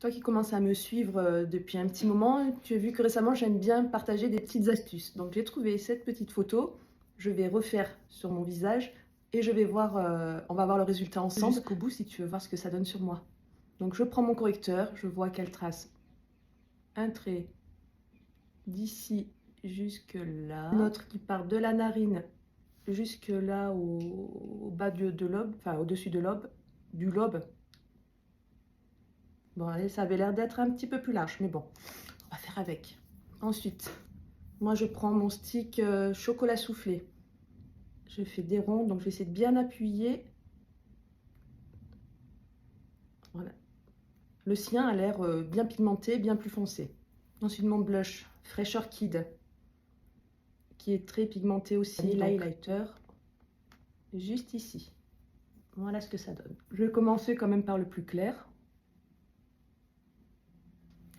Toi qui commences à me suivre depuis un petit moment, tu as vu que récemment j'aime bien partager des petites astuces. Donc j'ai trouvé cette petite photo, je vais refaire sur mon visage et je vais voir, on va voir le résultat ensemble jusqu'au bout si tu veux voir ce que ça donne sur moi. Donc je prends mon correcteur, je vois qu'elle trace un trait d'ici jusque là, un autre qui part de la narine jusque là au bas de l'aube, enfin au-dessus de l'aube, du lobe. Bon, allez, ça avait l'air d'être un petit peu plus large, mais bon, on va faire avec. Ensuite, moi je prends mon stick chocolat soufflé. Je fais des ronds, donc je vais essayer de bien appuyer. Voilà. Le sien a l'air bien pigmenté, bien plus foncé. Ensuite, mon blush Fresh Orchid, qui est très pigmenté aussi. L'highlighter, juste ici. Voilà ce que ça donne. Je vais commencer quand même par le plus clair.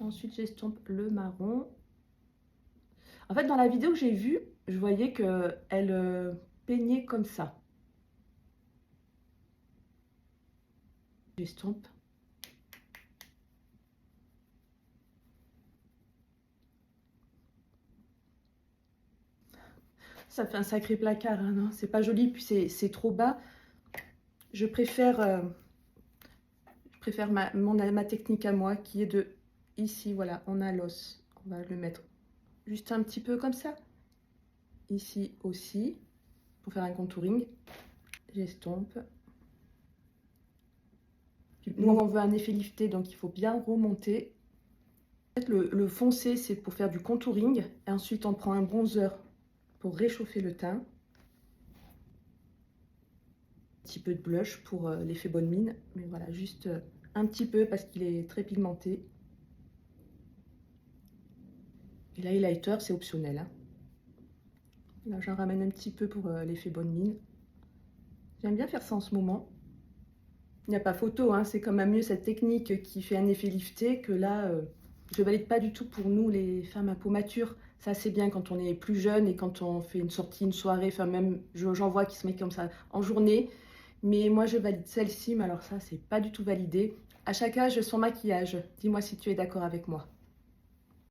Ensuite, j'estompe le marron. En fait, dans la vidéo que j'ai vue, je voyais qu'elle peignait comme ça. J'estompe. Ça fait un sacré placard, hein, non? C'est pas joli, puis c'est trop bas. Je préfère ma technique à moi, qui est de ici, voilà, on a l'os. On va le mettre juste un petit peu comme ça. Ici aussi, pour faire un contouring. J'estompe. Nous, on veut un effet lifté, donc il faut bien remonter. Le foncé, c'est pour faire du contouring. Et ensuite, on prend un bronzer pour réchauffer le teint. Un petit peu de blush pour l'effet bonne mine. Mais voilà, juste un petit peu parce qu'il est très pigmenté. Et l'highlighter, c'est optionnel, hein. Là, j'en ramène un petit peu pour l'effet bonne mine. J'aime bien faire ça en ce moment. Il n'y a pas photo, hein, c'est quand même mieux cette technique qui fait un effet lifté que là, je valide pas du tout pour nous les femmes à peau mature. Ça c'est bien quand on est plus jeune et quand on fait une sortie, une soirée, enfin même j'en vois qui se mettent comme ça en journée. Mais moi je valide celle-ci, mais alors ça c'est pas du tout validé. À chaque âge son maquillage. Dis-moi si tu es d'accord avec moi.